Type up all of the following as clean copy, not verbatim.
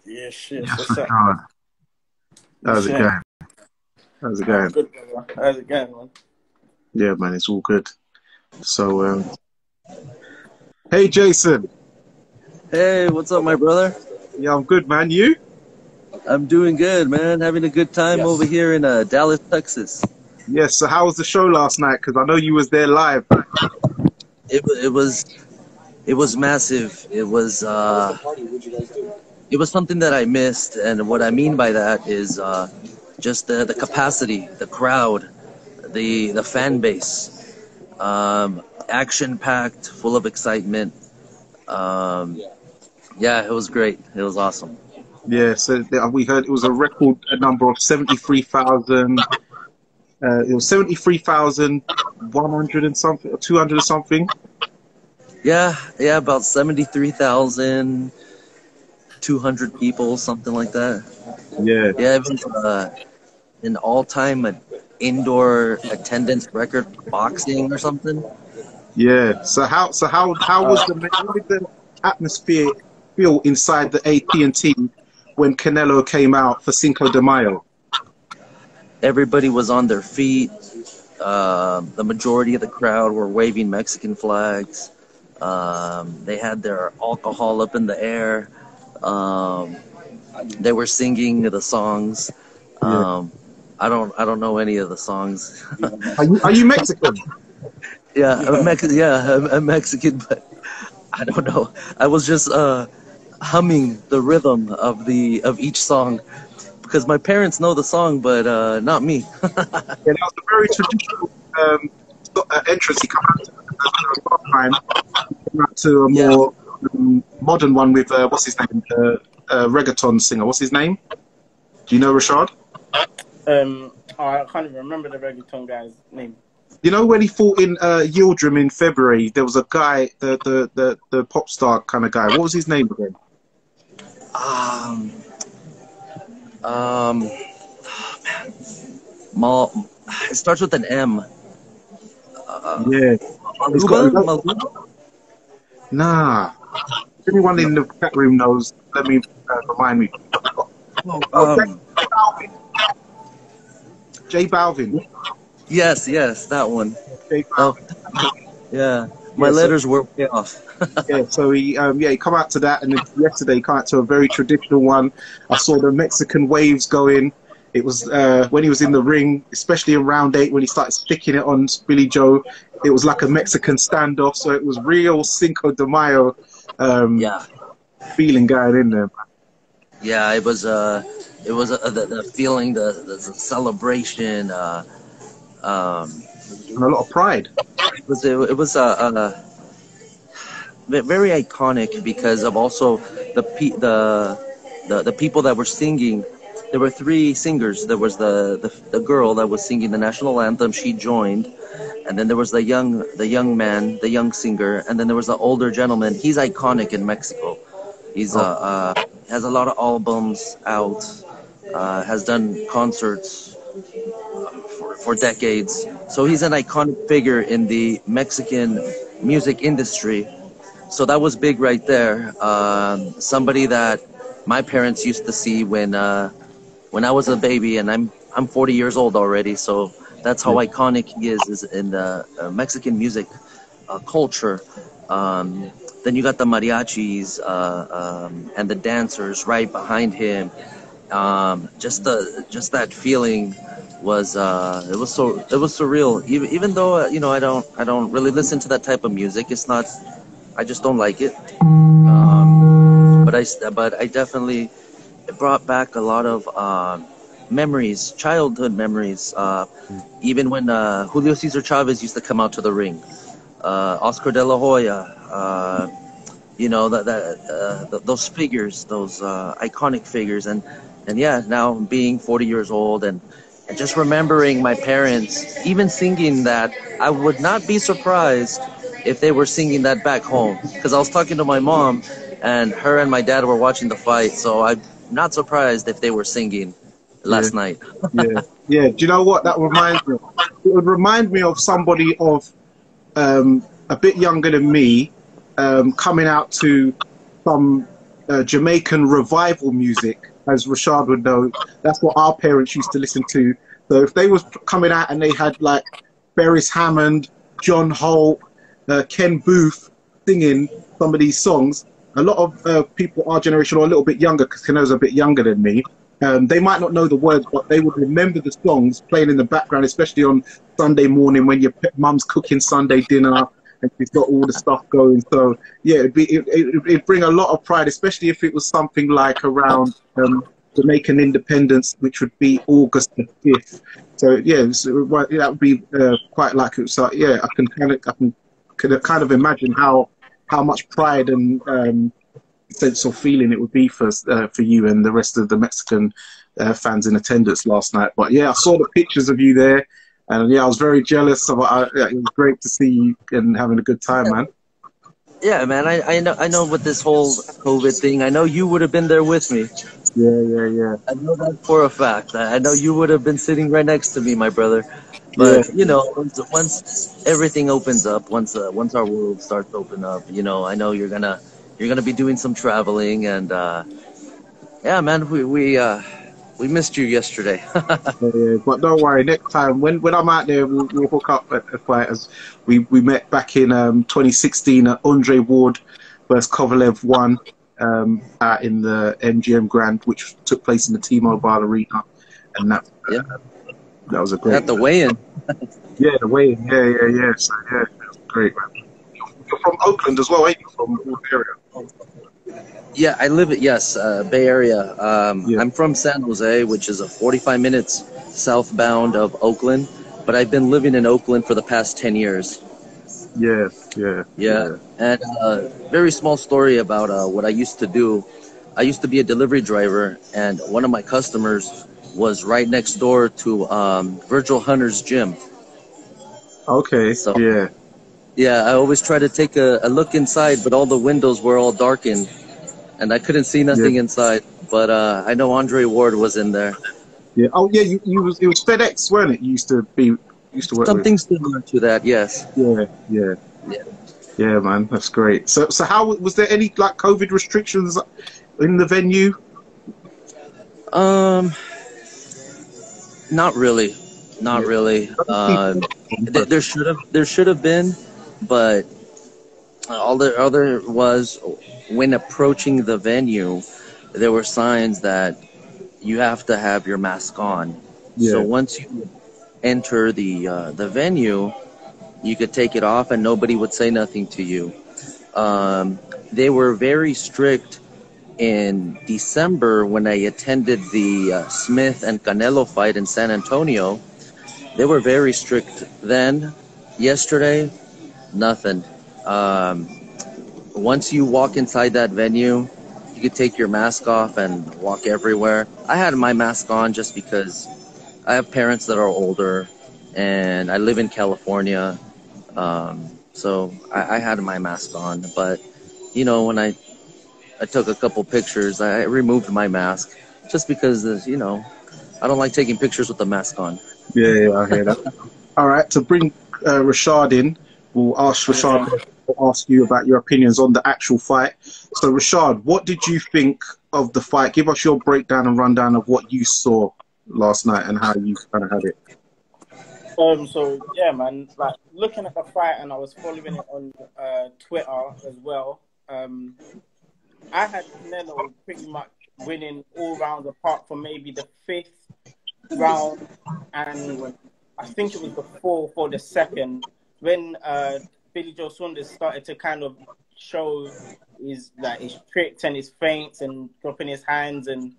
Yeah, shit. Yes, What's for up? sure. What's How's it up? going? How's it I'm going? good, brother. How's it going, man? Yeah, man, it's all good. So, hey, Jason. Hey, what's up, my brother? Yeah, I'm good, man. You? I'm doing good, man. Having a good time over here in Dallas, Texas. Yes. So, how was the show last night? Because I know you was there live. It was massive. It was something that I missed, and what I mean by that is just the capacity, the crowd, the fan base, action packed, full of excitement. Um, yeah, it was great. It was awesome. Yeah. So we heard it was a record a number of 73,000. It was 73,100 and something, or 200 or something. Yeah, about 73,200 people, something like that. Yeah. Yeah, it was an all-time indoor attendance record for boxing or something. Yeah. So how how did the atmosphere feel inside the AT&T when Canelo came out for Cinco de Mayo? Everybody was on their feet. The majority of the crowd were waving Mexican flags. They had their alcohol up in the air. Um, they were singing the songs. Yeah. I don't know any of the songs. Are you Mexican? I'm Mexican, but I don't know. I was just humming the rhythm of each song because my parents know the song, but not me. Yeah, that was a very traditional entrance. He came out to last time. He came out to a Yeah. more modern one with what's his name? Reggaeton singer. What's his name? Do you know Rashad? I can't even remember the reggaeton guy's name. You know when he fought in Yildirim in February, there was a guy, the pop star kind of guy. What was his name again? Um, um, Mal, it starts with an M. Yeah, he's got a Maluba? Maluba? nah. If anyone in the chat room knows, let me remind me. Oh, Oh, J Balvin. yes, that one. J Oh, Balvin. yeah. My Yeah, so letters were way off. yeah, so he come out to that, and then yesterday he come out to a very traditional one. I saw the Mexican waves going. It was when he was in the ring, especially in round 8 when he started sticking it on Billy Joe. It was like a Mexican standoff, so it was real Cinco de Mayo Yeah, feeling going in there. yeah. The feeling, the celebration. And a lot of pride. It was very iconic because of also the people that were singing. There were three singers. There was the girl that was singing the national anthem. She joined, and then there was the young man, the young singer, and then there was the older gentleman. He's iconic in Mexico. He's Oh, has a lot of albums out. Has done concerts for decades. So he's an iconic figure in the Mexican music industry. So that was big right there. Somebody that my parents used to see when I was a baby, and I'm 40 years old already. So that's how yeah. iconic he is in the Mexican music culture. Then you got the mariachis and the dancers right behind him. Just that feeling was it was surreal. Even though I don't really listen to that type of music. It's not. I just don't like it. But I definitely, it brought back a lot of memories, childhood memories. Even when Julio Cesar Chavez used to come out to the ring, Oscar De La Hoya, those figures, those iconic figures, and yeah, now being 40 years old and just remembering my parents even singing that, I would not be surprised if they were singing that back home. Because I was talking to my mom, and her and my dad were watching the fight, so I'm not surprised if they were singing Yeah. last night. Yeah, yeah. Do you know what that reminds me of? It would remind me of somebody of a bit younger than me coming out to some Jamaican revival music, as Rashad would know. That's what our parents used to listen to. So if they was coming out and they had like Beres Hammond, John Holt, Ken Booth singing some of these songs, a lot of people our generation or a little bit younger, because Keno's a bit younger than me, they might not know the words, but they would remember the songs playing in the background, especially on Sunday morning when your mum's cooking Sunday dinner and she's got all the stuff going. So yeah, it'd bring a lot of pride, especially if it was something like around Jamaican independence, which would be August the 5th. So yeah, that would be quite like it. So yeah, I can kind of imagine how much pride and sense of feeling it would be for you and the rest of the Mexican fans in attendance last night. But yeah, I saw the pictures of you there, and yeah, I was very jealous. It was great to see you and having a good time, man. Yeah, man. I know with this whole COVID thing, I know you would have been there with me. Yeah. I know that for a fact. I know you would have been sitting right next to me, my brother. But you know, once everything opens up, once our world starts to open up, you know, I know you're gonna be doing some traveling, and yeah, man, we missed you yesterday. Yeah, but don't worry. Next time, when I'm out there, we'll hook up at a fight. As we met back in 2016 at Andre Ward versus Kovalev 1 out in the MGM Grand, which took place in the T-Mobile Arena, and that was a great. At the weigh-in. Yeah, the weigh-in. Yeah. So yeah, it was great, man. You're from Oakland as well, ain't you? From the area. Yeah, I live at Bay Area. I'm from San Jose, which is 45 minutes southbound of Oakland, but I've been living in Oakland for the past 10 years. Yeah. And very small story about what I used to do. I used to be a delivery driver, and one of my customers was right next door to Virgil Hunter's gym. Okay. So, yeah. Yeah, I always try to take a look inside, but all the windows were all darkened, and I couldn't see nothing inside. But I know Andre Ward was in there. Yeah. Oh, yeah. It was FedEx, weren't it? You used to work Something with. similar to that, yes. Yeah, man. That's great. So how was there any like COVID restrictions in the venue? Not really. There should have been, but all there was, when approaching the venue, there were signs that you have to have your mask on. Yeah. So once you enter the venue, you could take it off and nobody would say nothing to you. They were very strict in December when I attended the Smith and Canelo fight in San Antonio. They were very strict then. Yesterday, nothing. Once you walk inside that venue, you could take your mask off and walk everywhere. I had my mask on just because I have parents that are older and I live in California. So I had my mask on. But, you know, when I took a couple pictures, I removed my mask just because, you know, I don't like taking pictures with the mask on. Yeah, I hear that. All right, to bring Rashad in, we'll ask you about your opinions on the actual fight. So, Rashad, what did you think of the fight? Give us your breakdown and rundown of what you saw last night and how you kind of had it. So yeah, man, like looking at the fight, and I was following it on Twitter as well. I had Canelo pretty much winning all rounds apart from maybe the 5th round, and I think it was the 4th or the 2nd when Billy Joe Saunders started to kind of show his tricks and his feints and dropping his hands and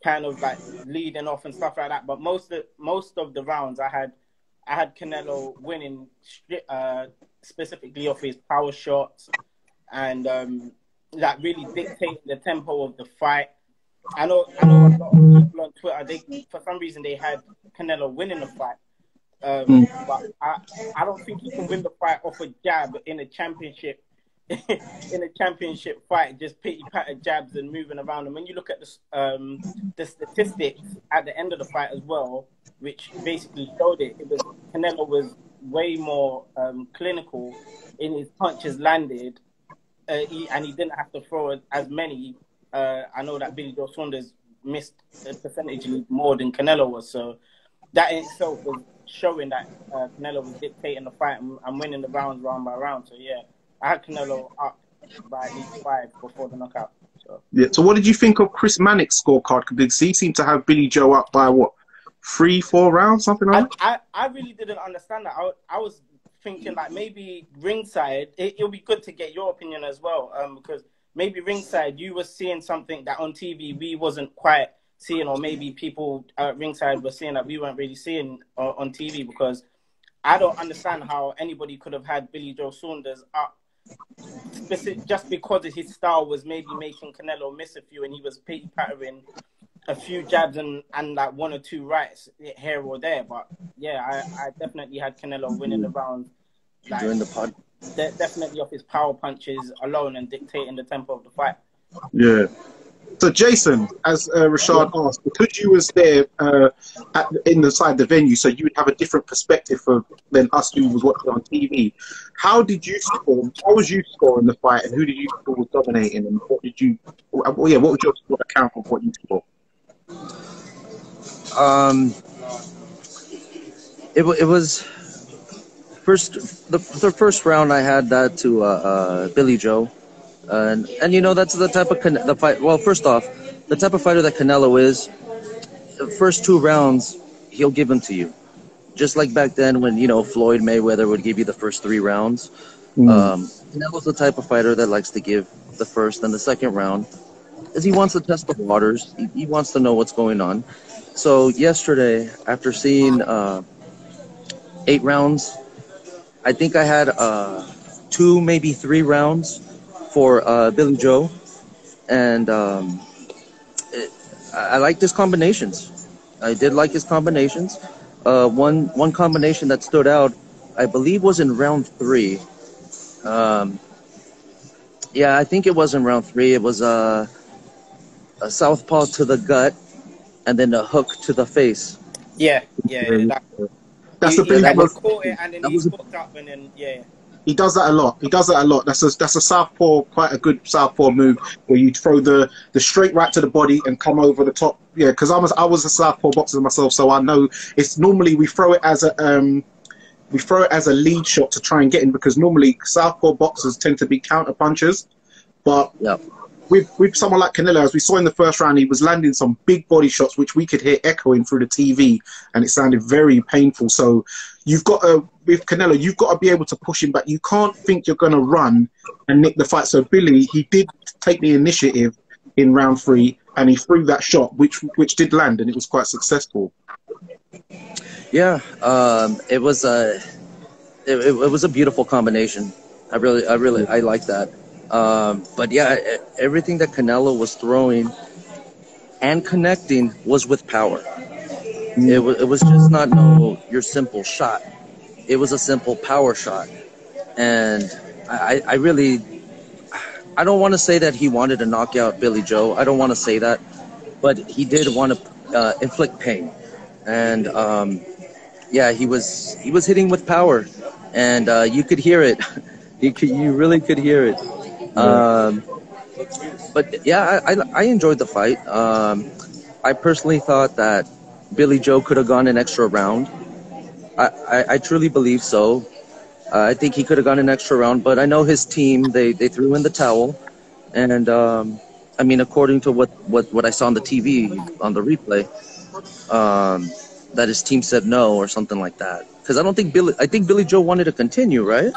kind of like leading off and stuff like that. But most of the rounds I had Canelo winning specifically off his power shots and like really dictating the tempo of the fight. I know a lot of people on Twitter, for some reason they had Canelo winning the fight. But I don't think he can win the fight off a jab in a championship fight, just pity-patter jabs and moving around. And when you look at the statistics at the end of the fight as well, which basically showed Canelo was way more clinical in his punches landed, and he didn't have to throw as many I know that Billy Joe Saunders missed a percentage more than Canelo was. So that in itself was showing that Canelo was dictating the fight and winning the rounds round by round. So yeah, I had Canelo up by at least 5 before the knockout. So. Yeah. So what did you think of Chris Mannix's scorecard? Because he seemed to have Billy Joe up by what, 3-4 rounds, something like that? I really didn't understand that. I was thinking like maybe ringside, it'll be good to get your opinion as well, because maybe ringside you were seeing something that on TV we wasn't quite seeing, or maybe people at ringside were seeing that we weren't really seeing on TV, because I don't understand how anybody could have had Billy Joe Saunders up just because his style was maybe making Canelo miss a few, and he was pattering a few jabs and like 1 or 2 rights here or there. But yeah, I definitely had Canelo winning the round. Like, during the pod. Definitely off his power punches alone and dictating the tempo of the fight. Yeah. So Jason, as Rashad asked, because you was there inside the venue, so you would have a different perspective than us who was watching on TV. How did you score? How was you scoring the fight, and who did you score was dominating? And what did you? What was your score account of what you scored? It was the first round I had that to Billy Joe, and you know that's the type of the fight. Well, first off, the type of fighter that Canelo is. The first 2 rounds he'll give them to you, just like back then when Floyd Mayweather would give you the first 3 rounds. Canelo's the type of fighter that likes to give the first and the second round, as he wants to test the waters. He wants to know what's going on. So yesterday, after seeing 8 rounds, I think I had 2, maybe 3 rounds for Billy Joe, and I liked his combinations. I did like his combinations. One combination that stood out, I believe, was in round 3. Yeah, I think it was in round 3. It was a southpaw to the gut, and then a hook to the face. Yeah. That's the thing. He caught it and then he hooked up and then He does that a lot. That's a southpaw, quite a good southpaw move, where you throw the straight right to the body and come over the top. Yeah, because I was a southpaw boxer myself, so I know it's normally we throw it as a lead shot to try and get in, because normally southpaw boxers tend to be counter punchers, but with someone like Canelo, as we saw in the first round, he was landing some big body shots which we could hear echoing through the TV, and it sounded very painful. So with Canelo, you've got to be able to push him back. You can't think you're going to run and nick the fight. So Billy, he did take the initiative in round 3, and he threw that shot, which did land, and it was quite successful. Yeah, it was a beautiful combination. I like that. But yeah, everything that Canelo was throwing and connecting was with power. It was just not your simple shot. It was a simple power shot. And I don't want to say that he wanted to knock out Billy Joe. I don't want to say that. But he did want to inflict pain. And yeah, he was hitting with power. And you could hear it. You really could hear it. But yeah, I enjoyed the fight. I personally thought that Billy Joe could have gone an extra round. I truly believe so. I think he could have gone an extra round, but I know his team, they threw in the towel. And I mean, according to what I saw on the TV, on the replay, that his team said no or something like that. Because I think Billy Joe wanted to continue, right?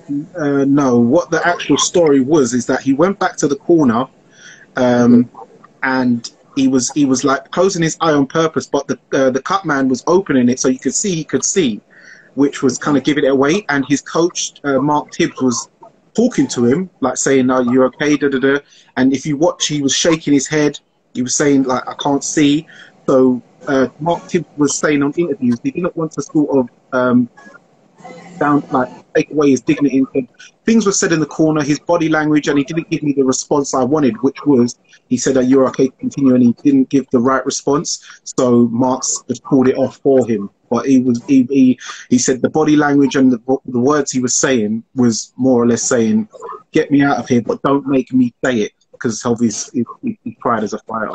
No, what the actual story was is that he went back to the corner, and he was like closing his eye on purpose, but the cut man was opening it so he could see, which was kind of giving it away. And his coach, Mark Tibbs, was talking to him, like saying, "No, you're okay." And if you watch, he was shaking his head. He was saying, like, "I can't see." So Mark Tibbs was saying on interviews he didn't want to sort of take away his dignity. And things were said in the corner, his body language, and he didn't give me the response I wanted, which was, he said that you're okay to continue, and he didn't give the right response. So Mark's just pulled it off for him. But he said the body language and the words he was saying was more or less saying, "Get me out of here, but don't make me say it." because of his pride as a fighter.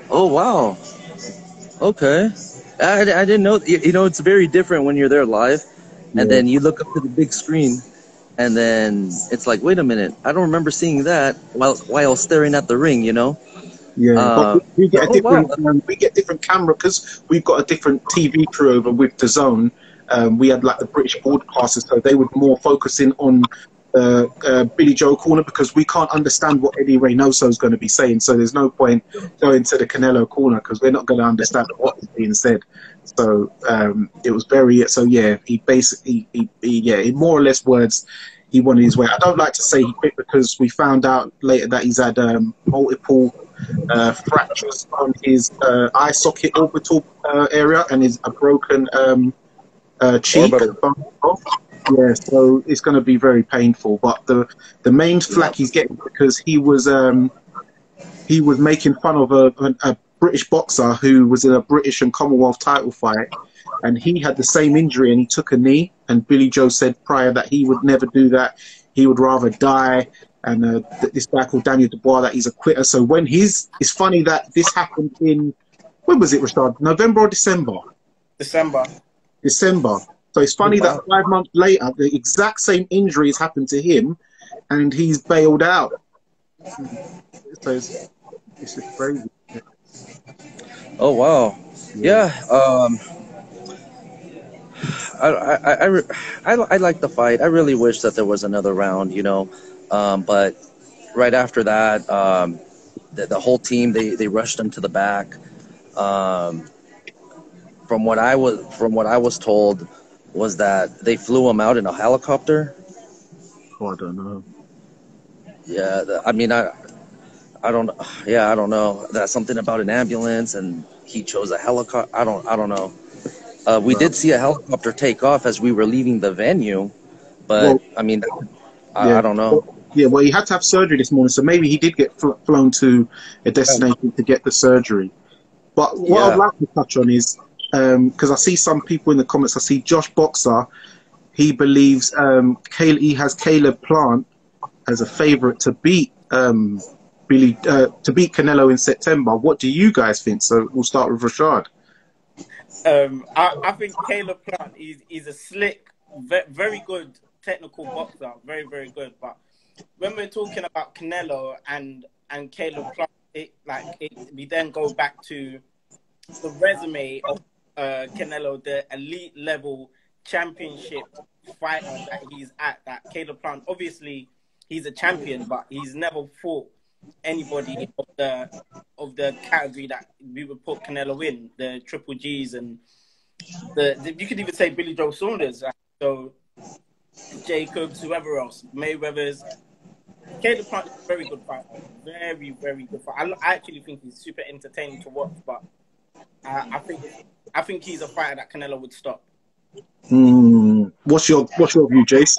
Oh wow. Okay. I didn't know. You know, it's very different when you're there live, and Yeah. then you look up to the big screen, and then it's like, wait a minute, I don't remember seeing that while staring at the ring. You know. Yeah, but we get a Oh wow. different camera because we've got a different TV crew over with the Zone. We had like the British broadcasters, so they would more focus in on Billy Joe corner because we can't understand what Eddie Reynoso is going to be saying. So there's no point going to the Canelo corner because we're not going to understand what is being said. So it was very he basically in more or less words he wanted his way. I don't like to say he quit because we found out later that he's had multiple fractures on his eye socket orbital area and is a broken cheek. Yeah, so it's going to be very painful. But the main flack he's getting because he was making fun of a British boxer who was in a British and Commonwealth title fight, and he had the same injury and he took a knee. And Billy Joe said prior that he would never do that. He would rather die. And this guy called Daniel Dubois, that he's a quitter. So when it's funny that this happened when was it, Rashad? November or December? December. So it's funny that 5 months later, the exact same injuries happened to him, and he's bailed out. So it's just crazy. Oh wow. Yeah. I like the fight. I really wish that there was another round, you know. But right after that, the whole team they rushed him to the back. From what I was told was that they flew him out in a helicopter. Oh, I don't know. Yeah, I mean I don't. Yeah, I don't know. That's something about an ambulance, and he chose a helicopter. I don't know. We did see a helicopter take off as we were leaving the venue, but I mean, I don't know. Well, he had to have surgery this morning, so maybe he did get flown to a destination to get the surgery. But what I'd like to touch on is, because I see some people in the comments, I see Josh Boxer, he believes he has Caleb Plant as a favourite to beat Canelo in September. What do you guys think? So we'll start with Rashad. I think Caleb Plant is a slick, very good technical boxer, very, very good. But when we're talking about Canelo and Caleb Plant, we then go back to the resume of Canelo, the elite level championship fighter that he's at. That Caleb Plant, obviously, he's a champion, but he's never fought anybody of the category that we would put Canelo in, the Triple Gs and you could even say Billy Joe Saunders, so Jacobs, whoever else, Mayweather's. Caleb Plant is a very good fighter, very, very good fighter. I actually think he's super entertaining to watch, but I think he's a fighter that Canelo would stop. What's your view, Jace?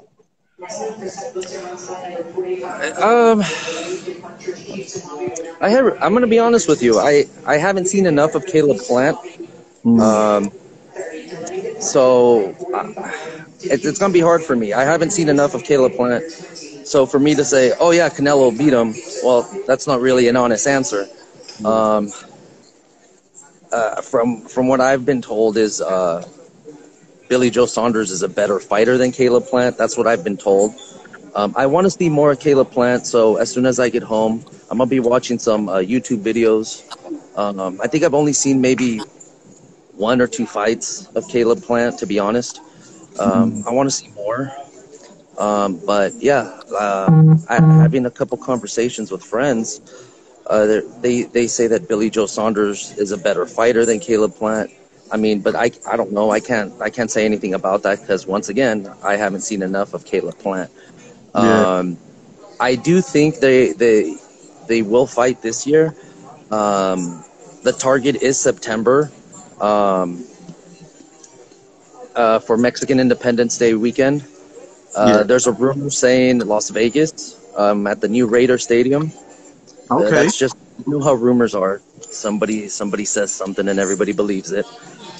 I'm gonna be honest with you. I haven't seen enough of Caleb Plant, so it's gonna be hard for me. I haven't seen enough of Caleb Plant, so for me to say, "Oh yeah, Canelo beat him," well, that's not really an honest answer. From what I've been told is Billy Joe Saunders is a better fighter than Caleb Plant. That's what I've been told. I want to see more of Caleb Plant, so as soon as I get home, I'm going to be watching some YouTube videos. I think I've only seen maybe 1 or 2 fights of Caleb Plant, to be honest. I want to see more. But yeah, having a couple conversations with friends, they say that Billy Joe Saunders is a better fighter than Caleb Plant. I mean, but I don't know. I can't say anything about that because once again, I haven't seen enough of Caleb Plant. I do think they will fight this year. The target is September for Mexican Independence Day weekend. There's a rumor saying Las Vegas at the new Raider Stadium. Okay. That's just, you know how rumors are. Somebody says something and everybody believes it.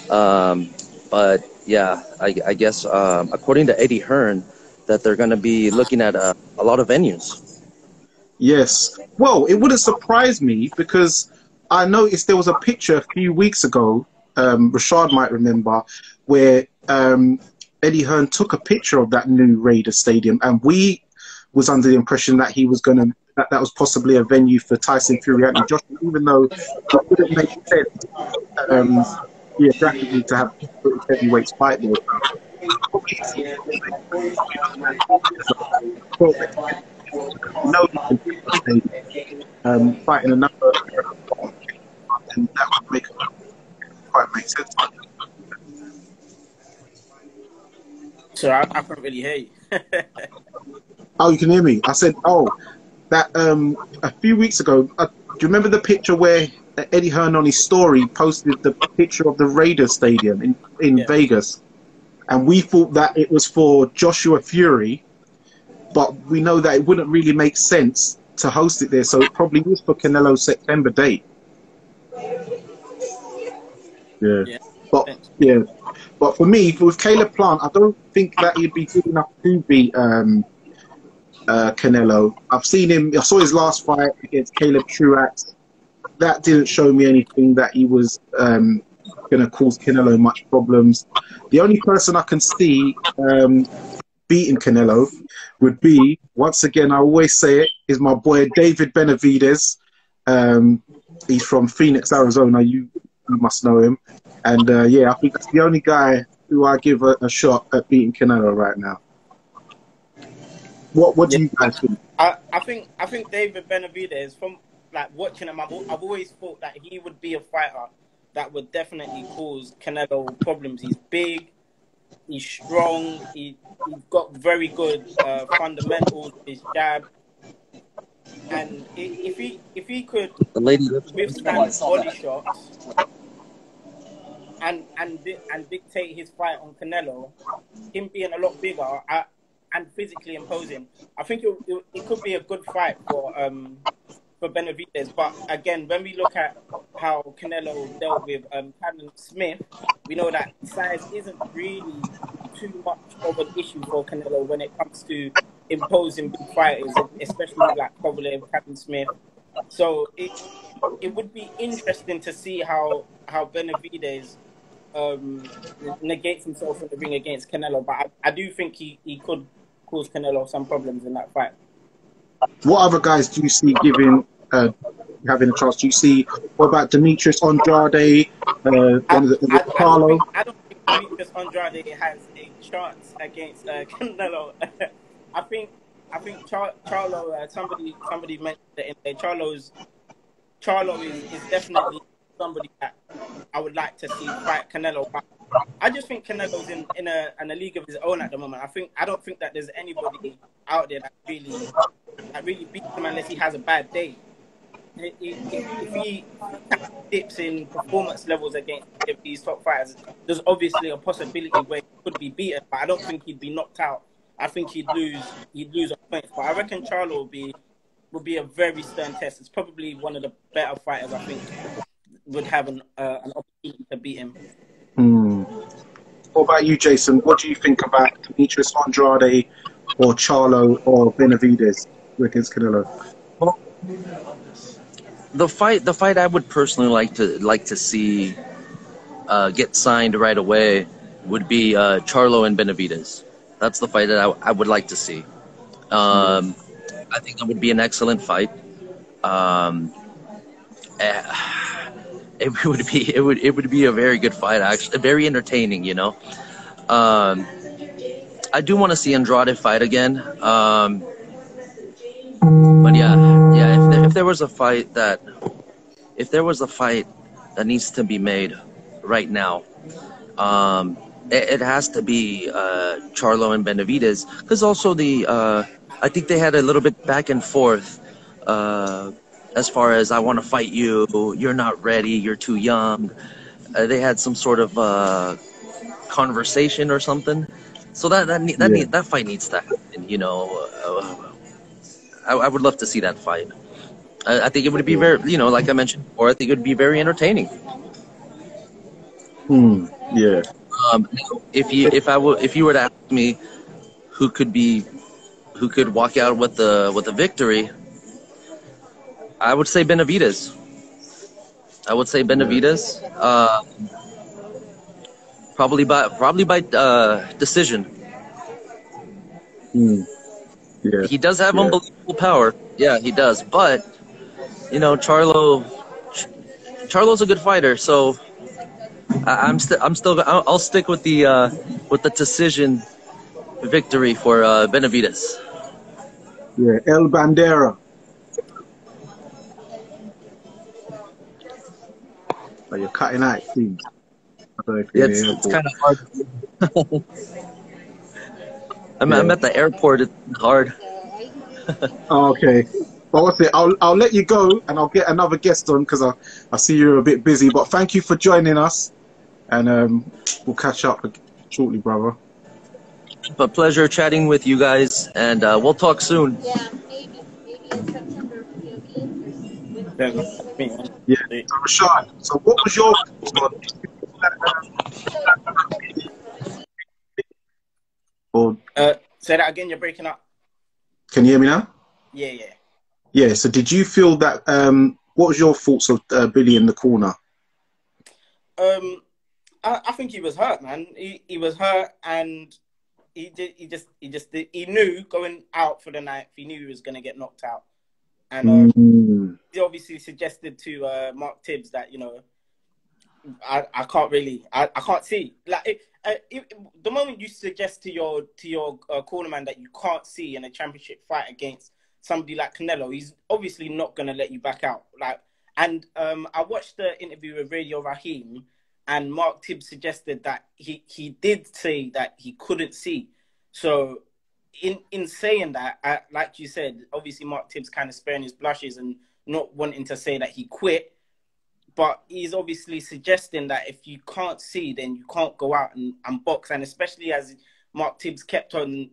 But yeah, I guess according to Eddie Hearn, that they're going to be looking at a lot of venues. Yes. Well, it wouldn't surprise me because I noticed there was a picture a few weeks ago, Rashad might remember, where Eddie Hearn took a picture of that new Raider Stadium, and we was under the impression that he was going to, that was possibly a venue for Tyson Fury and Joshua, even though it wouldn't make sense geographically to have British heavyweights fight there. No, fighting another, and that would make quite make sense. So I can't really hear you. Oh, you can hear me. I said, that a few weeks ago. Do you remember the picture where Eddie Hearn on his story posted the picture of the Raiders Stadium in Vegas, and we thought that it was for Joshua Fury, but we know that it wouldn't really make sense to host it there, so it probably was for Canelo's September date. But for me, with Caleb Plant, I don't think that he'd be good enough to beat Canelo. I saw his last fight against Caleb Truax. That didn't show me anything that he was going to cause Canelo much problems. The only person I can see beating Canelo would be, once again, I always say it, is my boy David Benavidez. He's from Phoenix, Arizona. You must know him. And I think that's the only guy who I give a shot at beating Canelo right now. What do you guys think? I think David Benavidez, from like watching him, I've always thought that he would be a fighter that would definitely cause Canelo problems. He's big, he's strong, he's got very good fundamentals, his jab, and if he could withstand body shots and dictate his fight on Canelo, him being a lot bigger and physically imposing, I think it could be a good fight for Benavidez. But again, when we look at how Canelo dealt with Callum Smith, we know that size isn't really too much of an issue for Canelo when it comes to imposing big fighters, especially like Kovalev, Callum Smith. So it would be interesting to see how Benavidez negates himself in the ring against Canelo. But I do think he could cause Canelo some problems in that fight. What other guys do you see having a chance? Do you see, what about Demetrius Andrade, Carlo? I don't think Demetrius Andrade has a chance against Canelo. I think Charlo, somebody mentioned it in there. Charlo is definitely somebody that I would like to see fight Canelo. But I just think Canelo's in a league of his own at the moment. I don't think that there's anybody out there that really beats him unless he has a bad day. If he dips in performance levels against these top fighters, there's obviously a possibility where he could be beaten, but I don't think he'd be knocked out. I think he'd lose on points. But I reckon Charlo will be a very stern test. It's probably one of the better fighters, I think, would have an opportunity to beat him. What about you, Jason? What do you think about Demetrius Andrade or Charlo or Benavidez against Canelo? Well, the fight I would personally like to see get signed right away would be Charlo and Benavidez. That's the fight that I would like to see. I think that would be an excellent fight. It would be a very good fight, actually, very entertaining. You know, I do want to see Andrade fight again. But yeah, if there was a fight that needs to be made right now, it has to be Charlo and Benavidez, because also I think they had a little bit back and forth as far as, I want to fight you, you're not ready, you're too young. They had some sort of conversation or something. So that fight needs to happen. You know, I would love to see that fight. I think it would be very, you know, like I mentioned before, I think it would be very entertaining. Yeah. If you were to ask me who could walk out with the victory, I would say Benavidez. I would say Benavidez. Probably by decision. Yeah, He does have yeah, unbelievable power. Yeah, he does. But Charlo's a good fighter, so I'll stick with the decision victory for Benavidez. yeah. El Bandera. Oh, you're cutting out, it seems. I don't know if you're in the It's airport. kind of hard. I'm Yeah. at the airport. It's hard. Oh, okay. Well, what's it? I'll let you go, and I'll get another guest on because I see you're a bit busy. But thank you for joining us, and we'll catch up shortly, brother. But pleasure chatting with you guys, and we'll talk soon. Yeah, maybe in September Pleasure. Me, man. Yeah. See. So Rashad, so what was your thoughts on? Or Say that again. You're breaking up. can you hear me now? Yeah, yeah. Yeah. So did you feel that? What was your thoughts of Billy in the corner? I think he was hurt, man. He was hurt, and he knew going out for the ninth. He knew he was going to get knocked out, and he obviously suggested to Mark Tibbs that I can't see like the moment you suggest to your cornerman that you can't see in a championship fight against somebody like Canelo, he's obviously not going to let you back out. I watched the interview with Radio Raheem, and Mark Tibbs suggested that he did say that he couldn't see. So in saying that, like you said, obviously Mark Tibbs kind of sparing his blushes and not wanting to say that he quit. But he's obviously suggesting that if you can't see, then you can't go out and box. And especially as Mark Tibbs kept on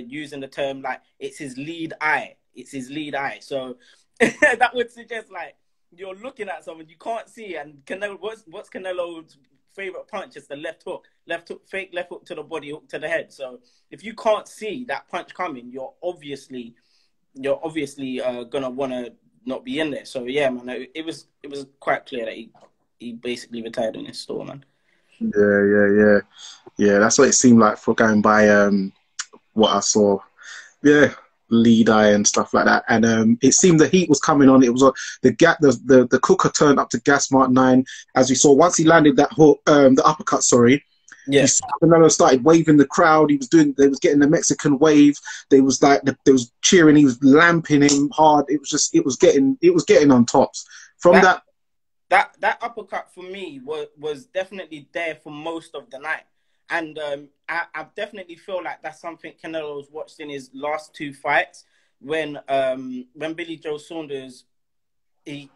using the term, like, it's his lead eye. It's his lead eye. So that would suggest, like, you're looking at someone you can't see. And Canelo, what's Canelo's favorite punch? It's the left hook. Fake left hook to the body, hook to the head. So if you can't see that punch coming, you're obviously going to want to not be in there. So yeah, man, it was quite clear that he basically retired in his store, man. Yeah. That's what it seemed like for going by what I saw. Yeah, lead eye and stuff like that. And it seemed the heat was coming on. It was the cooker turned up to gas mark 9, as we saw once he landed that hook, the uppercut. Sorry. Yeah. Canelo started waving the crowd. They was getting the Mexican wave. They was cheering. He was lamping him hard. It was getting on tops from that. That uppercut for me was definitely there for most of the night, and I definitely feel like that's something Canelo's watched in his last 2 fights when Billy Joe Saunders he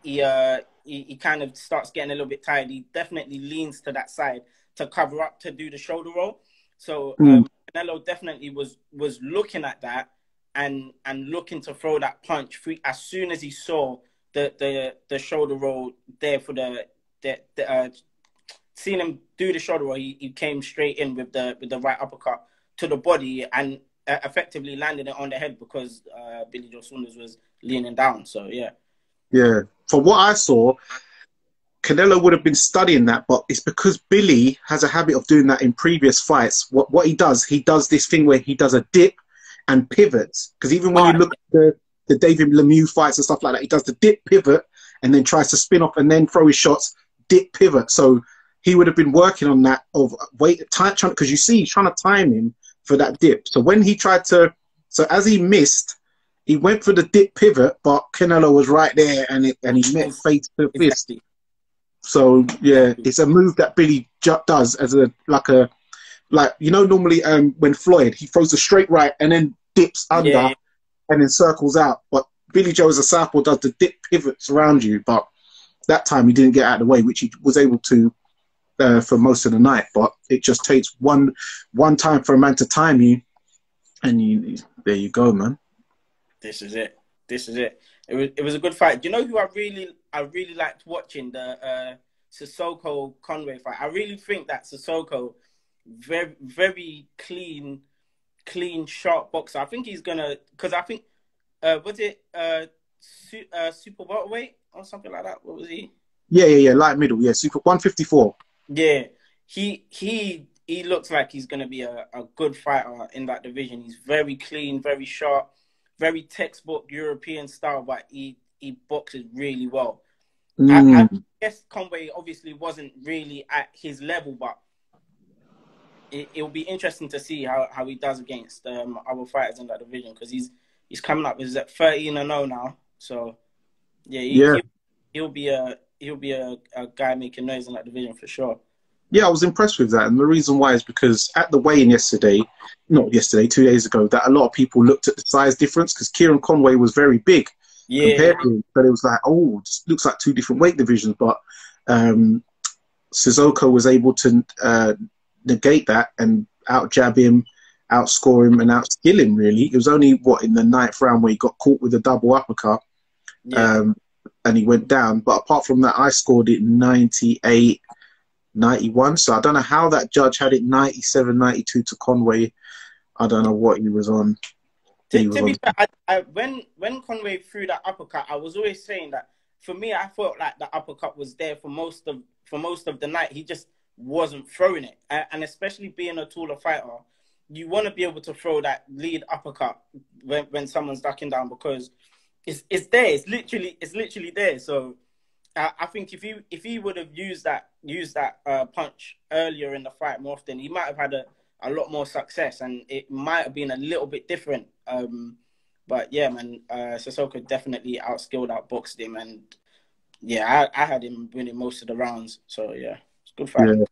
kind of starts getting a little bit tired. He definitely leans to that side to cover up, to do the shoulder roll. So Canelo definitely was looking at that and looking to throw that punch free as soon as he saw the shoulder roll there for seeing him do the shoulder roll. He came straight in with the right uppercut to the body and effectively landed it on the head because Billy Joe Saunders was leaning down. So yeah. From what I saw, Canelo would have been studying that, but it's because Billy has a habit of doing that in previous fights. What he does this thing where he does a dip and pivots. Because even when you look at the David Lemieux fights and stuff like that, he does the dip pivot and then tries to spin off and then throw his shots, dip pivot. So he would have been working on that because you see he's trying to time him for that dip. So when he as he missed, he went for the dip pivot, but Canelo was right there and he met face to fist. Exactly. So yeah, it's a move that Billy does as normally when Floyd, he throws a straight right and then dips under and then circles out. But Billy Joe as a southpaw does the dip pivots around you. But that time he didn't get out of the way, which he was able to for most of the night. But it just takes one time for a man to time you, and there you go, man. This is it. It was a good fight. Do you know who I really liked watching? The Cissokho Conway fight. I really think that Cissokho, very very clean, sharp boxer. I think he's gonna, because I think was it super welterweight or something like that. What was he? Yeah. Light middle. Yeah, super 154. Yeah, he looks like he's going to be a good fighter in that division. He's very clean, very sharp, very textbook European style, but he boxes really well. I guess Conway obviously wasn't really at his level, but it'll be interesting to see how he does against other fighters in that division, because he's coming up with 13-0 now. So yeah, he'll be a guy making noise in that division for sure. Yeah, I was impressed with that, and the reason why is because at the weigh-in not yesterday, 2 days ago, that a lot of people looked at the size difference, because Kieran Conway was very big compared to him, but it was like, oh, it looks like two different weight divisions. But Cissokho was able to negate that and out-jab him, outscore him, and out-skill him, really. It was only, in the 9th round where he got caught with a double uppercut, and he went down. But apart from that, I scored it 98-91. So I don't know how that judge had it 97-92 to Conway. I don't know what he was on. To be fair, when Conway threw that uppercut, I was always saying that, for me, I felt like the uppercut was there for most of the night. He just wasn't throwing it, and especially being a taller fighter, you want to be able to throw that lead uppercut when someone's ducking down, because it's there. It's literally there. So I think if he would have used that punch earlier in the fight more often, he might have had a lot more success, and it might have been a little bit different. But yeah, man, Cissokho definitely outskilled, outboxed him, and yeah, I had him winning most of the rounds. So yeah, it's a good fight. Yeah.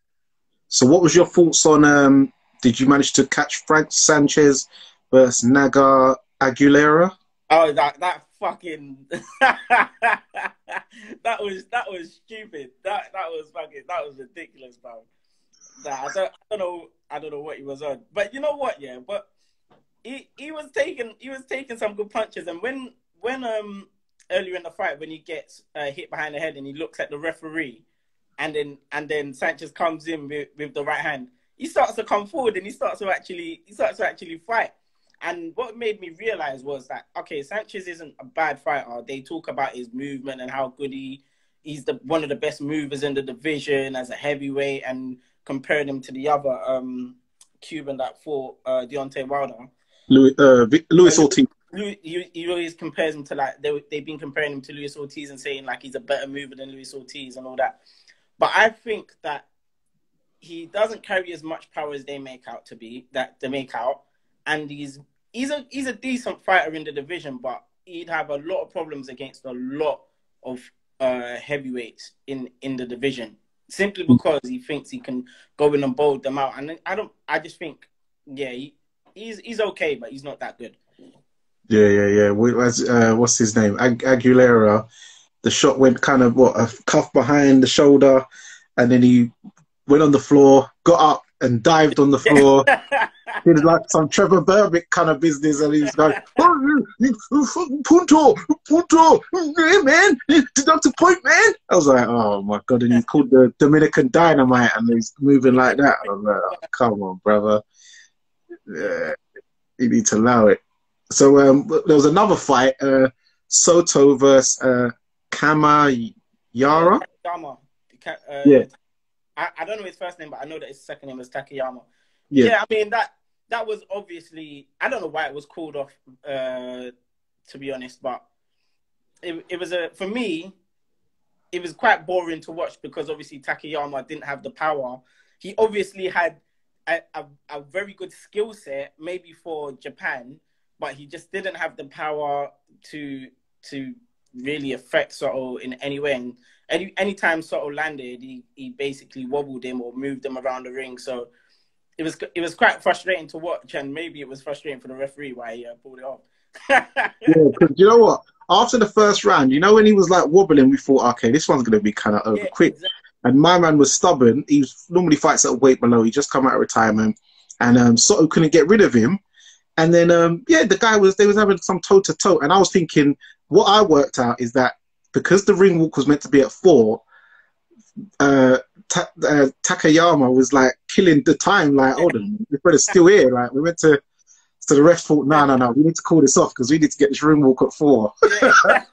So what was your thoughts on? Did you manage to catch Frank Sanchez versus Naga Aguilera? Oh, that fucking that was stupid. That was ridiculous, bro. I don't know what he was on, but you know what? Yeah, but he was taking some good punches, and when earlier in the fight, when he gets hit behind the head and he looks at the referee, and then Sanchez comes in with the right hand, he starts to come forward and he starts to actually fight. And what made me realize was that, okay, Sanchez isn't a bad fighter. They talk about his movement and how good he's one of the best movers in the division as a heavyweight, and compared him to the other Cuban that fought Deontay Wilder. Luis Ortiz. He always compares him to, like, they've been comparing him to Luis Ortiz and saying, like, he's a better mover than Luis Ortiz and all that. But I think that he doesn't carry as much power as they make out, and he's a decent fighter in the division, but he'd have a lot of problems against a lot of heavyweights in the division, simply because he thinks he can go in and bowl them out. And I just think, yeah, he's okay, but he's not that good. Yeah. What's his name? Aguilera. The shot went kind of a cuff behind the shoulder, and then he went on the floor, got up and dived on the floor. He was like some Trevor Berbick kind of business, and he's like, Punto, yeah, man, deductive point, man. I was like, oh my God, and he called the Dominican Dynamite, and he's moving like that. I was like, oh, come on, brother. Yeah, you need to allow it. So there was another fight, Soto versus Kamayara. Yeah. I don't know his first name, but I know that his second name is Takayama. Yeah, I mean, that was obviously, I don't know why it was called off, to be honest, but it was for me, it was quite boring to watch, because obviously Takayama didn't have the power. He obviously had a very good skill set, maybe for Japan, but he just didn't have the power to really affect Soto in any way. And anytime Soto landed, he basically wobbled him or moved him around the ring. So it was quite frustrating to watch, and maybe it was frustrating for the referee why he pulled it off. Yeah, because you know what? After the first round, when he was like wobbling, we thought, okay, this one's going to be kind of over quick. Exactly. And my man was stubborn. He normally fights at a weight below. He just come out of retirement, and Soto couldn't get rid of him. And then, they was having some toe-to-toe. And I was thinking, what I worked out is that because the ring walk was meant to be at 4, Takayama was like killing the time. Like, hold on, this brother's still here. Like, we meant to So the ref thought, no, we need to call this off because we need to get this ring walk at 4. Yeah.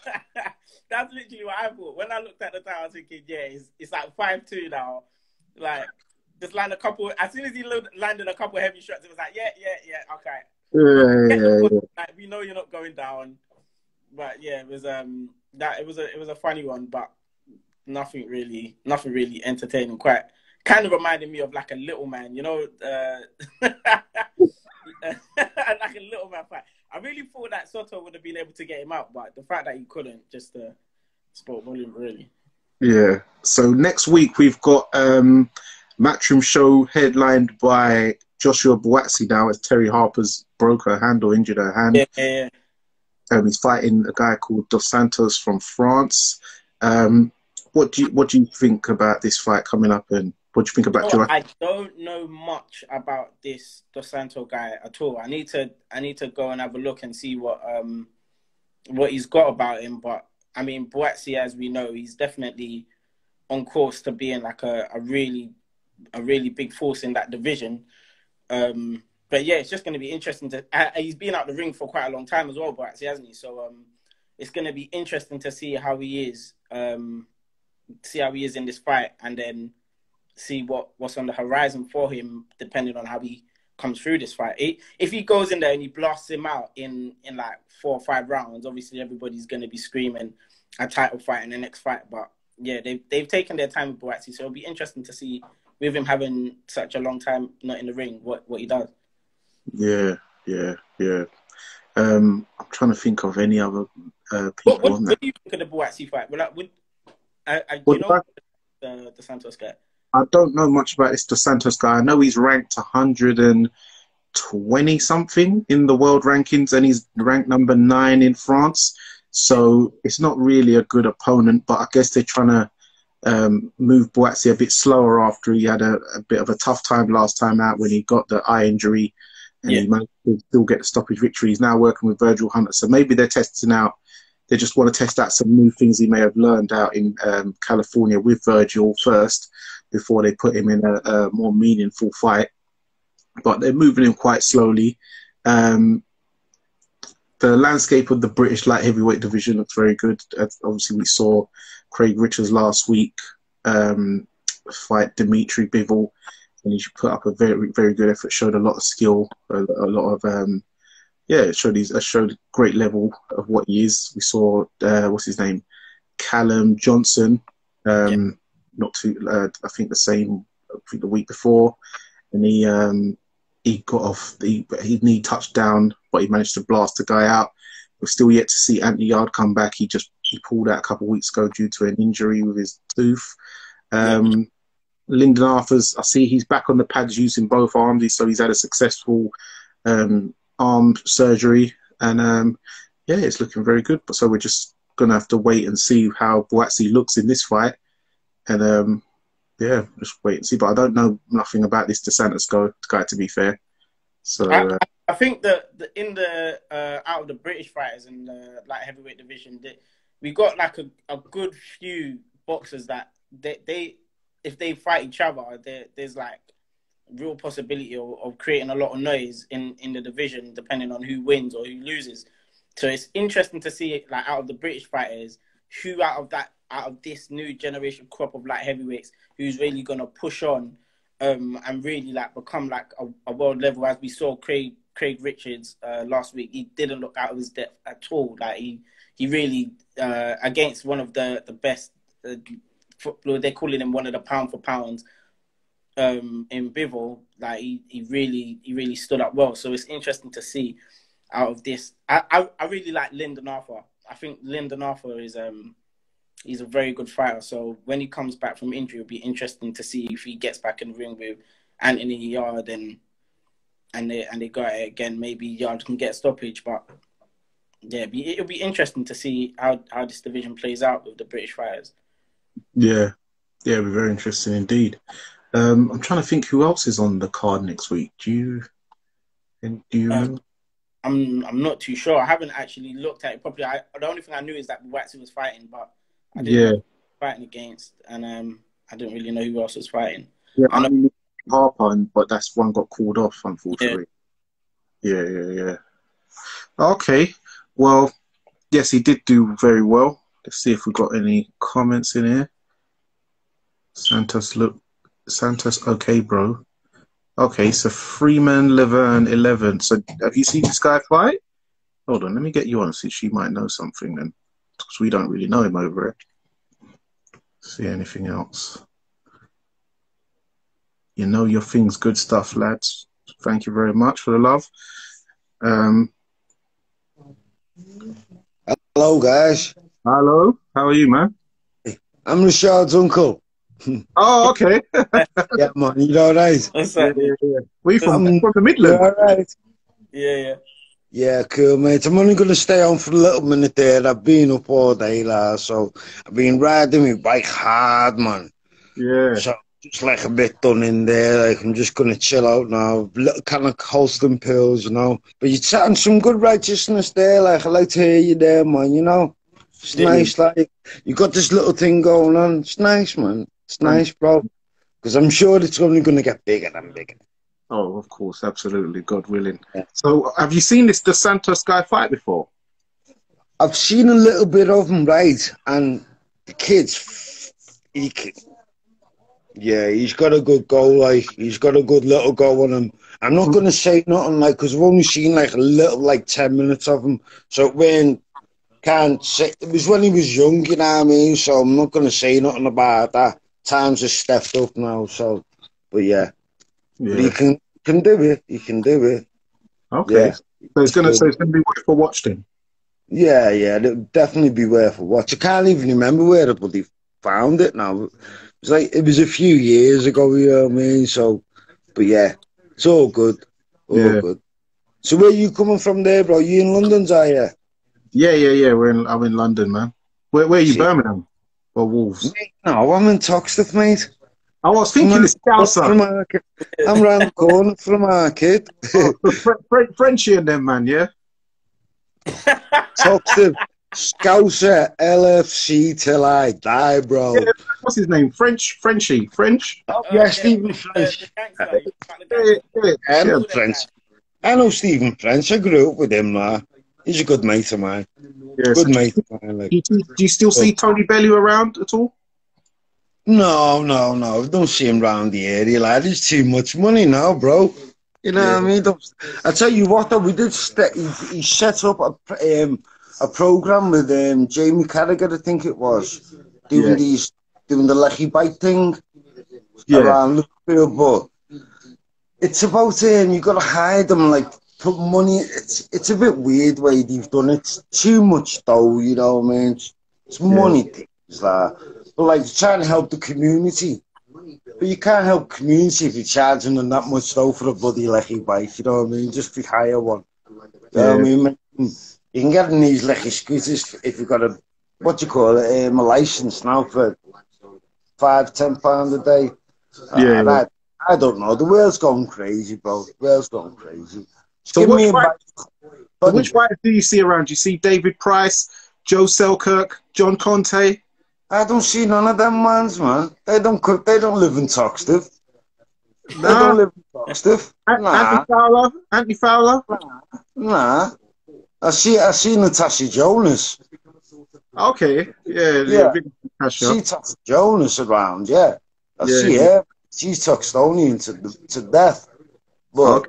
That's literally what I thought. When I looked at the time, I was thinking, yeah, it's like 5-2 now. Like, just land a couple. As soon as he landed a couple heavy shots, it was like, yeah, okay. Yeah. Like, we know you're not going down. But yeah, it was it was a funny one, but nothing really entertaining. Quite kind of reminded me of like a little man, you know, like a little man fight. I really thought that Soto would have been able to get him out, but the fact that he couldn't just spoke volume, really. Yeah. So next week we've got Matchroom Show headlined by Joshua Buatsi now as Terry Harper's broke her hand or injured her hand. Yeah. He's fighting a guy called Dos Santos from France. What do you think about this fight coming up, and what do you think about Joshua? I don't know much about this Dos Santos guy at all. I need to go and have a look and see what he's got about him. But I mean, Buatsi, as we know, he's definitely on course to being like a really big force in that division. But yeah, it's just going to be interesting to. He's been out the ring for quite a long time as well, Buatsi, hasn't he? So it's going to be interesting to see how he is, in this fight, and then see what's on the horizon for him, depending on how he comes through this fight. If he goes in there and he blasts him out in like 4 or 5 rounds, obviously everybody's going to be screaming a title fight in the next fight. But yeah, they've taken their time with Buatsi, so it'll be interesting to see, with him having such a long time not in the ring, what he does. Yeah. I'm trying to think of any other people on that. What do you think of the Buatsi fight? You know the Santos guy? I don't know much about this Dos Santos guy. I know he's ranked 120 something in the world rankings, and he's ranked number 9 in France. So it's not really a good opponent, but I guess they're trying to move Buatsi a bit slower after he had a bit of a tough time last time out when he got the eye injury, and he managed to still get the stoppage victory. He's now working with Virgil Hunter, so maybe they're testing out. They just want to test out some new things he may have learned out in California with Virgil first, before they put him in a more meaningful fight. But they're moving him quite slowly. The landscape of the British light heavyweight division looks very good. Obviously, we saw Craig Richards last week fight Dimitri Bivol, and he put up a very, very good effort. Showed a lot of skill, a lot of it showed a great level of what he is. We saw what's his name, Callum Johnson, not too I think the week before, and he got off his knee touched down, but he managed to blast the guy out. We're still yet to see Anthony Yard come back. He pulled out a couple of weeks ago due to an injury with his tooth. Lyndon Arthur's, I see he's back on the pads using both arms, so he's had a successful arm surgery, and it's looking very good. But so we're just gonna have to wait and see how Buatsi looks in this fight, and just wait and see. But I don't know nothing about this Dos Santos guy, to be fair. So I think that in the out of the British fighters in the light heavyweight division, we got like a good few boxers that they if they fight each other, there's like real possibility of creating a lot of noise in the division, depending on who wins or who loses. So it's interesting to see, like, out of the British fighters, who out of this new generation crop of light heavyweights, who's really gonna push on and really like become like a world level. As we saw Craig Richards last week, he didn't look out of his depth at all. Like he really against one of the best. They're calling him one of the pound for pounds in Bivol. Like he really stood up well. So it's interesting to see out of this. I really like Lyndon Arthur. I think Lyndon Arthur is he's a very good fighter. So when he comes back from injury, it'll be interesting to see if he gets back in the ring with Anthony Yard and they go at it again. Maybe Yard can get a stoppage, but yeah, it'll be interesting to see how this division plays out with the British fighters. Yeah, it'll be very interesting indeed. I'm trying to think who else is on the card next week. Do you remember? I'm not too sure. I haven't actually looked at it properly. The only thing I knew is that Buatsi was fighting, but I didn't know who he was fighting against, and I didn't really know who else was fighting. Yeah, I knew Harper, but that's one got called off, unfortunately. Yeah, yeah, yeah. Okay. Well, yes, he did do very well. Let's see if we've got any comments in here. Santos, okay, bro. Okay, so Freeman, Laverne, 11. So have you seen this guy fight? Hold on, let me get you on, see she might know something then. Because we don't really know him over here. See anything else? You know your things, good stuff, lads. Thank you very much for the love. Hello, guys. Hello, how are you, man? I'm Rashad's uncle. Oh, okay. Yeah, man, you all right? What's Yeah, that? yeah, yeah. Where you from? I'm From the you Midlands? all right? Yeah, yeah. Yeah, cool, mate. I'm only going to stay on for a little minute there. I've been up all day, lad, so I've been riding my bike hard, man. Yeah. So just like a bit done in there. Like I'm just going to chill out now. Little kind of Holston pills, you know. But you're chatting some good righteousness there. Like I like to hear you there, man. You know, it's Yeah. nice. Like you got this little thing going on. It's nice, man. It's nice, bro. Because I'm sure it's only going to get bigger and bigger. Oh, of course, absolutely, God willing. Yeah. So, have you seen the Santos guy fight before? I've seen a little bit of him, right? And the kid's, he's got a good goal, like, he's got a good little go on him. I'm not going to say nothing, like, because I've only seen, like, a little, like, 10 minutes of him. So can't say, it was when he was young, you know what I mean? So I'm not going to say nothing about that. Times have stepped up now, so, but yeah. But he can do it, he can do it. Okay. Yeah. So it's gonna be worth for watching. Yeah, it'll definitely be worth a watch. I can't even remember where the bloody found it now. It was a few years ago, you know what I mean? So, but yeah, it's all good. All good. So where you coming from there, bro? You in London, are you? Yeah. I'm in London, man. Where are you, Birmingham? Or Wolves? No, I'm in Toxteth, mate. I was thinking it's Scouser. I'm round the corner from the market. Frenchie and them, man, yeah? Toxteth, Scouser, LFC till I die, bro. Yeah, what's his name? Frenchie? French? Oh, yeah, Stephen French. I know French. I know Stephen French. I grew up with him, man. He's a good mate of mine. Yeah, good mate of mine. Like. Do you still see Tony Bellew around at all? No. I don't see him around the area, lad. He's too much money now, bro. You know what I mean? I tell you what, though, we did. He set up a program with Jamie Carragher, I think it was, doing the Lecky bike thing around Liverpool. But it's about you got to hide them, like put money. It's a bit weird way they've done it. It's too much though, you know what I mean? It's money things like. But like trying to help the community. But you can't help community if you're charging them that much though for a bloody Lecky bike, you know what I mean? Just to hire one. You know what I mean? You can get in these Lecky scooters if you've got a a license now for £5-10 a day. I don't know. The world's going crazy, bro. The world's going crazy. So which fighters do you see around? Do you see David Price, Joe Selkirk, John Conte? I don't see none of them mans, man. They don't live in Toxteth. Nah. They don't live in Toxteth. Nah. Anthony Fowler? Nah. I see Natasha Jonas. Okay. Yeah. I see Natasha Jonas around, I see her. She's Toxtonian to death. But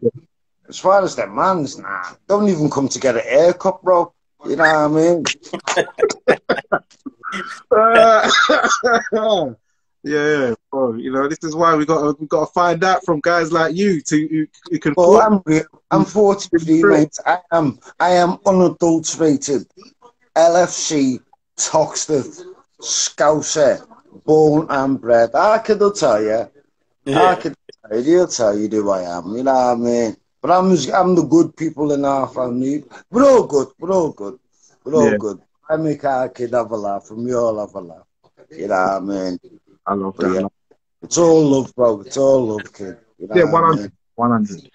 as far as them mans, nah. Don't even come to get a haircut, bro. You know what I mean? Bro, you know, this is why we got to find out from guys like you who can. Well, I'm 43, mate. I am unadulterated LFC Toxteth Scouser, born and bred. I could tell you. He'll tell you who I am. You know what I mean? But I'm the good people in our family. We're all good. I make our kid have a laugh, and we all have a laugh. You know what I mean? I love that. Yeah. It's all love, bro. It's all love, kid. You know 100.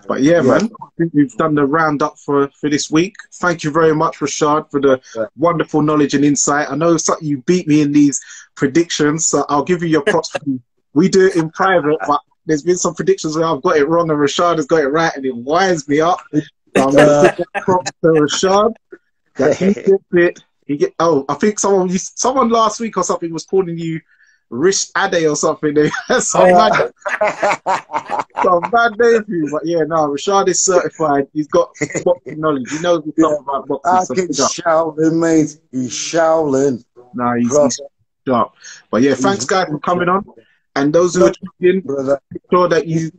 But man, I think we've done the roundup for this week. Thank you very much, Rashad, for the wonderful knowledge and insight. I know you beat me in these predictions, so I'll give you your props. We do it in private, but there's been some predictions where I've got it wrong and Rashad has got it right, and it winds me up. So I'm going to give that prop to Rashad. That he gets it. Oh, I think someone last week or something was calling you Rish Ade or something. Some bad name for you. But yeah, no, Rashad is certified. He's got boxing knowledge. He knows his stuff about boxing. He's Shaolin, mate. He's Shaolin. No, he's sharp. But yeah, thanks guys for coming on. And those who are tuning in, make sure that you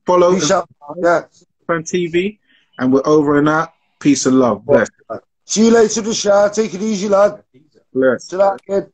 follow Fan TV. And we're over and out. Peace and love. Bless. See you later, Rashad. Take it easy, lad. Bless. To that kid.